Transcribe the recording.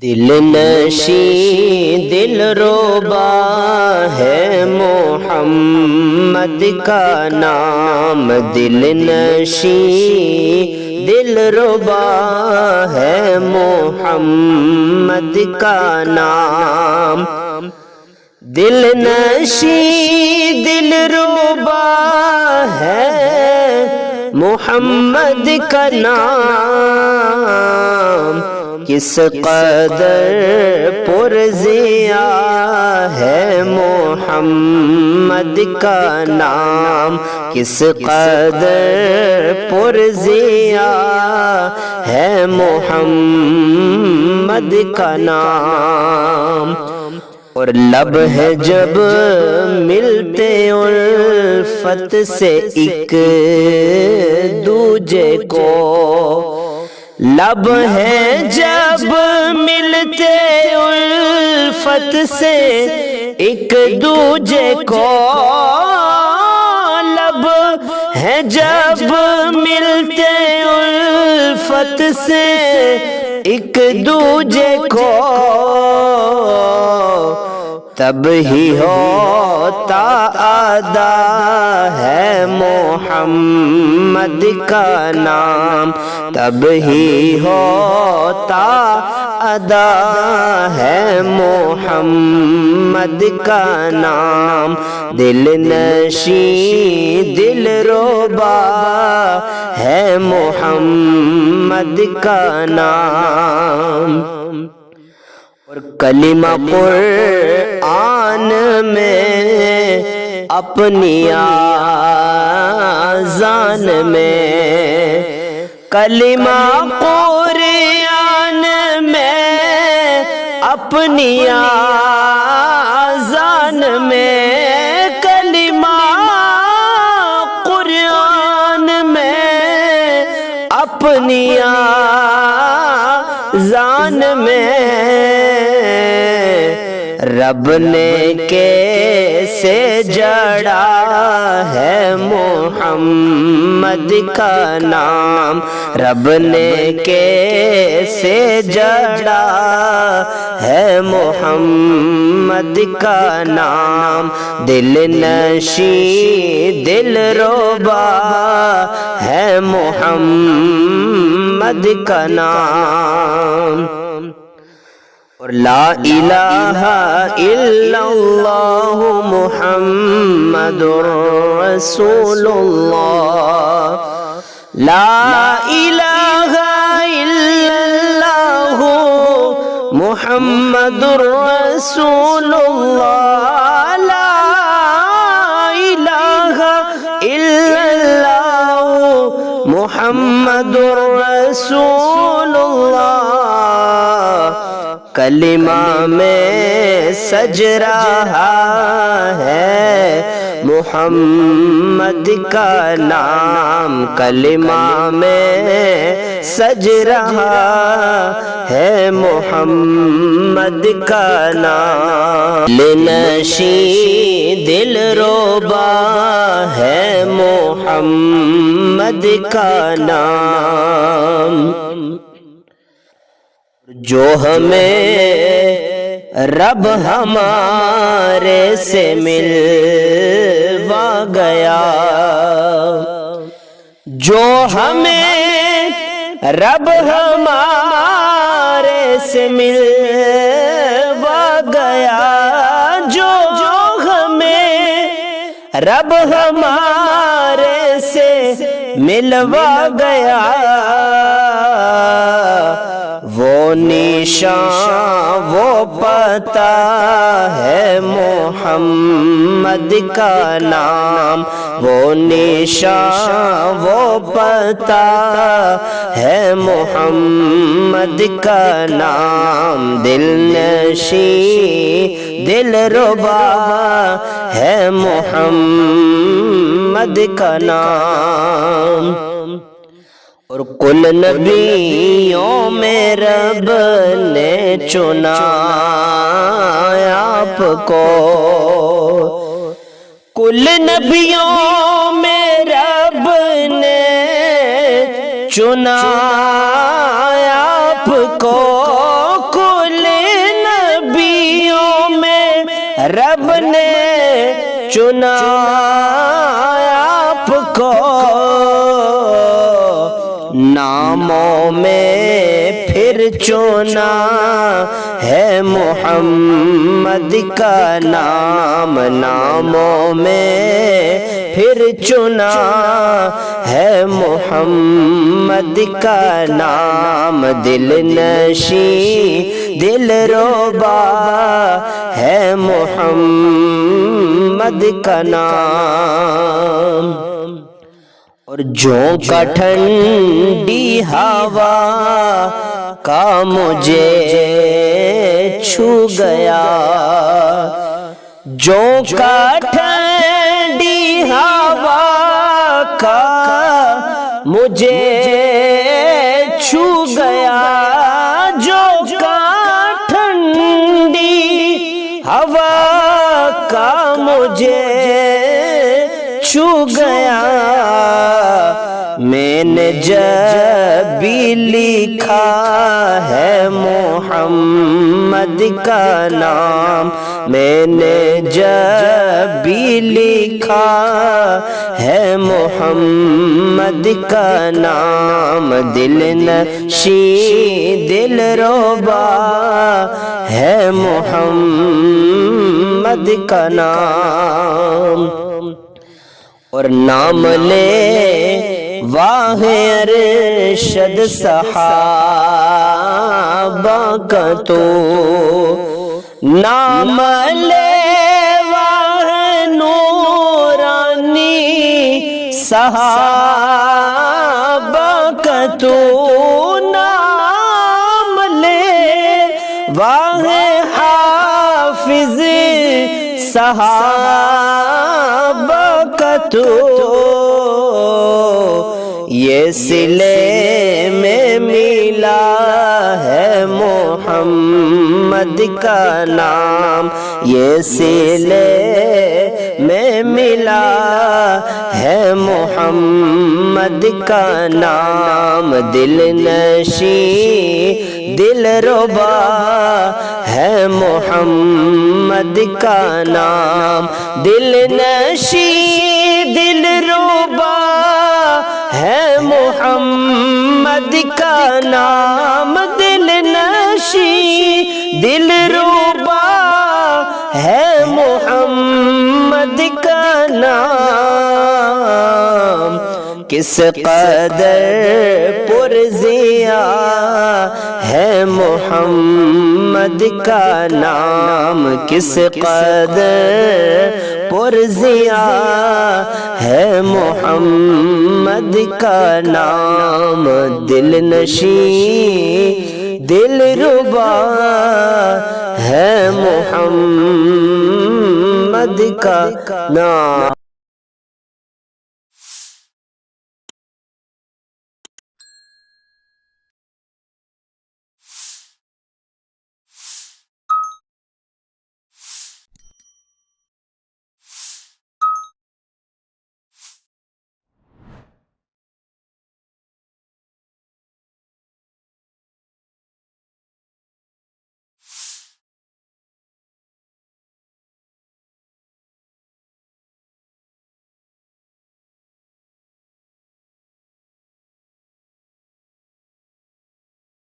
دل نشیں دل ربا ہے محمد کا نام، دل نشیں دل ربا ہے محمد کا نام، دل نشیں دل ربا ہے محمد کا نام، کس قدر پرزیا ہے محمد کا نام، کس قدر پرزیا ہے محمد کا نام، اور لب ہے جب ملتے الفت سے ایک دوجے کو، لب ہے جب ملتے الفت سے ایک دوجے کو، لب ہے جب ملتے الفت سے ایک دوجے کو، تب ہی ہوتا ادا ہے محمد کا نام، تب ہی ہوتا ادا ہے محمد کا نام، دل نشیں دل ربا ہے محمد کا نام، اور کلمہ قرآن میں اپنی آذان میں، کلمہ قرآن میں اپنی آذان میں، کلمہ قرآن میں اپنی آذان میں، رب نے کیسے جڑا ہے محمد کا نام، رب نے کیسے جڑا ہے محمد کا نام، دل نشیں دل ربا ہے محمد کا نام، اور لا الہ الا اللہ محمد رسول اللہ، لا الہ الا اللہ محمد رسول اللہ، لا الہ الا اللہ محمد رسول اللہ، کلمہ میں سج رہا ہے محمد کا نام، کلمہ میں سج رہا ہے محمد کا نام، دل نشیں دل ربا ہے محمد کا نام، جو ہمیں رب ہمارے سے ملوا گیا، جو ہمیں رب ہمارے سے ملوا گیا، جو ہمیں رب ہمارے سے ملوا گیا، وہ نشان وہ پتہ ہے محمد کا نام، وہ نشان وہ پتہ ہے محمد کا نام، دل نشیں دل ربا ہے محمد کا نام، اور کل نبیوں میں رب نے چنا آپ کو، کل نبیوں میں رب نے چنا آپ کو، کل چنا آپ کو ناموں میں پھر چنا ہے محمد کا نام، ناموں میں پھر چنا ہے محمد کا نام، دل نشیں دل ربا ہے محمد کا نام۔ اور جھونکا ٹھنڈی ہوا کا مجھے چھو گیا، جھونکا ٹھنڈی ہوا کا مجھے چھو گیا، جھونکا ٹھنڈی ہوا کا مجھے چھو گیا، میں نے جب بھی لکھا ہے محمد کا نام، میں نے جب بھی لکھا ہے محمد کا نام، دل نشیں دل ربا ہے محمد کا نام۔ اور نام لے واہ ارشد صحابہ کا تو، نام لے واہ نورانی صحابہ کا تو، نام لے واہ حافظ صحابہ کا تو، یہ صلے میں ملا ہے محمد کا نام، یہ صلے میں ملا ہے محمد کا نام، دل نشیں دل ربا ہے محمد کا نام، دل نشیں دل ربا ہے محمد کا نام، دل نشیں دل ربا ہے محمد کا نام، کس قدر پرزیا ہے محمد کا نام، کس قدر پرزیا ہے محمد کا نام، دل نشیں دل ربا ہے محمد کا نام۔